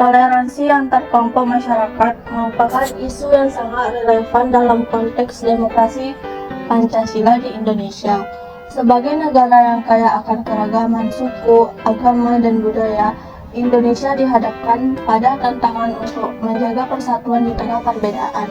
Toleransi antar kelompok masyarakat merupakan isu yang sangat relevan dalam konteks demokrasi Pancasila di Indonesia. Sebagai negara yang kaya akan keragaman suku, agama, dan budaya, Indonesia dihadapkan pada tantangan untuk menjaga persatuan di tengah perbedaan.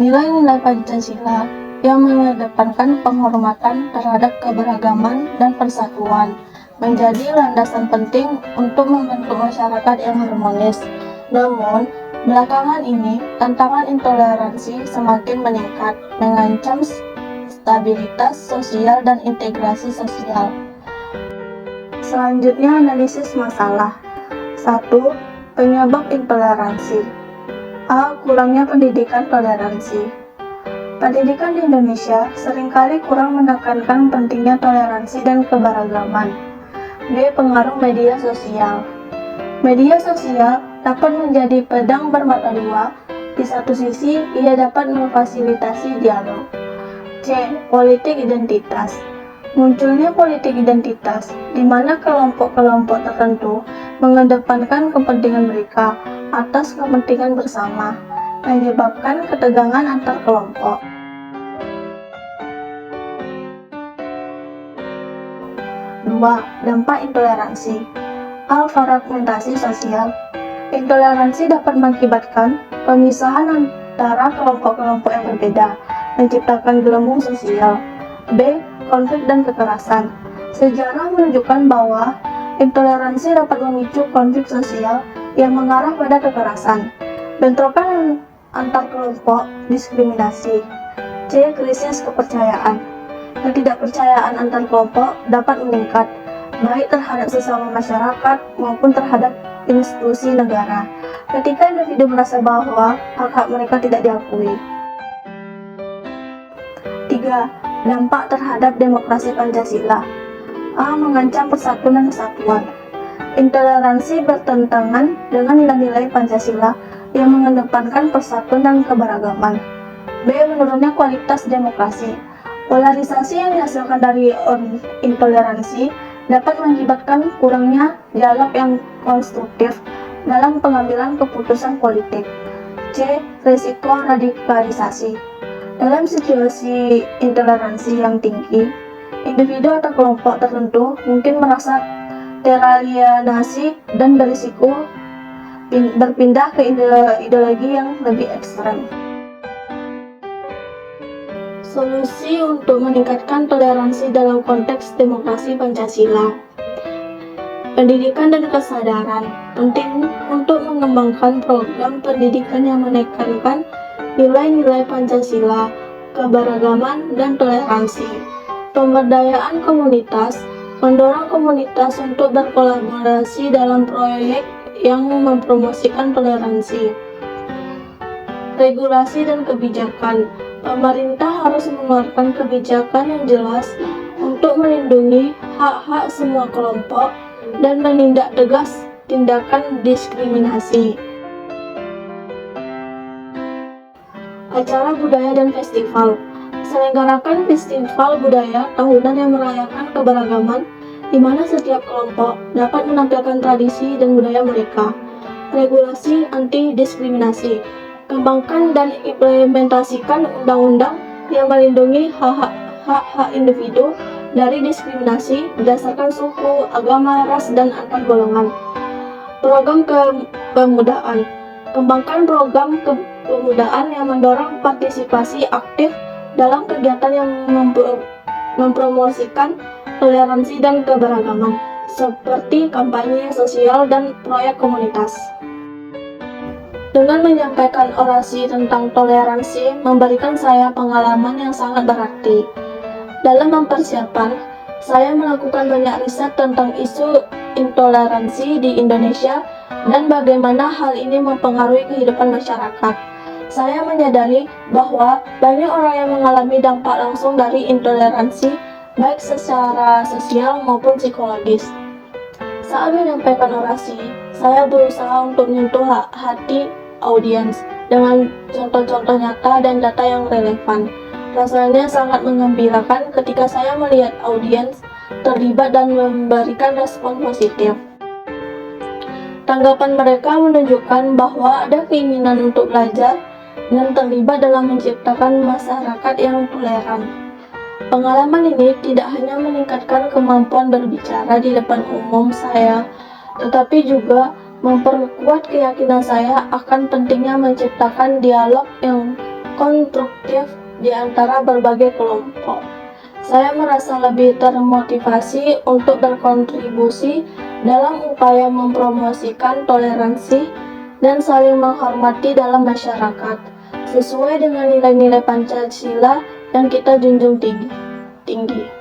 Nilai-nilai Pancasila yang mengedepankan penghormatan terhadap keberagaman dan persatuan menjadi landasan penting untuk membentuk masyarakat yang harmonis. Namun, belakangan ini, tantangan intoleransi semakin meningkat, mengancam stabilitas sosial dan integrasi sosial. Selanjutnya, analisis masalah. 1. Penyebab intoleransi. A. Kurangnya pendidikan toleransi. Pendidikan di Indonesia seringkali kurang menekankan pentingnya toleransi dan keberagaman. B. Pengaruh media sosial. Media sosial dapat menjadi pedang bermata dua. Di satu sisi, ia dapat memfasilitasi dialog. C. Politik identitas. Munculnya politik identitas, di mana kelompok-kelompok tertentu mengedepankan kepentingan mereka atas kepentingan bersama, menyebabkan ketegangan antar kelompok. 2. Dampak intoleransi. A. Fragmentasi sosial. Intoleransi dapat mengakibatkan pemisahan antara kelompok-kelompok yang berbeda, menciptakan gelembung sosial. B. Konflik dan kekerasan. Sejarah menunjukkan bahwa intoleransi dapat memicu konflik sosial yang mengarah pada kekerasan, bentrokan antar kelompok, diskriminasi. C. Krisis kepercayaan. Ketidakpercayaan antar kelompok dapat meningkat, baik terhadap sesama masyarakat maupun terhadap institusi negara, ketika individu merasa bahwa hak-hak mereka tidak diakui. 3. Dampak terhadap demokrasi Pancasila. A. Mengancam persatuan dan kesatuan. Intoleransi bertentangan dengan nilai-nilai Pancasila yang mengedepankan persatuan dan keberagaman. B. Menurunnya kualitas demokrasi. Polarisasi yang dihasilkan dari intoleransi dapat mengakibatkan kurangnya dialog yang konstruktif dalam pengambilan keputusan politik. C. Risiko radikalisasi. Dalam situasi intoleransi yang tinggi, individu atau kelompok tertentu mungkin merasa teralienasi dan berisiko berpindah ke ideologi yang lebih ekstrem. Solusi untuk meningkatkan toleransi dalam konteks demokrasi Pancasila. Pendidikan dan kesadaran penting untuk mengembangkan program pendidikan yang menekankan nilai-nilai Pancasila, keberagaman, dan toleransi. Pemberdayaan komunitas mendorong komunitas untuk berkolaborasi dalam proyek yang mempromosikan toleransi. Regulasi dan kebijakan. Pemerintah harus mengeluarkan kebijakan yang jelas untuk melindungi hak-hak semua kelompok dan menindak tegas tindakan diskriminasi. Acara budaya dan festival. Selenggarakan festival budaya tahunan yang merayakan keberagaman, di mana setiap kelompok dapat menampilkan tradisi dan budaya mereka. Regulasi anti-diskriminasi. Kembangkan dan implementasikan undang-undang yang melindungi hak-hak individu dari diskriminasi berdasarkan suku, agama, ras, dan antar golongan. Program kepemudaan. Kembangkan program kepemudaan yang mendorong partisipasi aktif dalam kegiatan yang mempromosikan toleransi dan keberagaman, seperti kampanye sosial dan proyek komunitas. Dengan menyampaikan orasi tentang toleransi memberikan saya pengalaman yang sangat berarti. Dalam mempersiapkan, saya melakukan banyak riset tentang isu intoleransi di Indonesia dan bagaimana hal ini mempengaruhi kehidupan masyarakat. Saya menyadari bahwa banyak orang yang mengalami dampak langsung dari intoleransi, baik secara sosial maupun psikologis. Saat menyampaikan orasi, saya berusaha untuk menyentuh hati audiens dengan contoh-contoh nyata dan data yang relevan. Rasanya sangat menggembirakan ketika saya melihat audiens terlibat dan memberikan respon positif. Tanggapan mereka menunjukkan bahwa ada keinginan untuk belajar dan terlibat dalam menciptakan masyarakat yang toleran. Pengalaman ini tidak hanya meningkatkan kemampuan berbicara di depan umum saya, tetapi juga memperkuat keyakinan saya akan pentingnya menciptakan dialog yang konstruktif di antara berbagai kelompok. Saya merasa lebih termotivasi untuk berkontribusi dalam upaya mempromosikan toleransi dan saling menghormati dalam masyarakat, sesuai dengan nilai-nilai Pancasila yang kita junjung tinggi.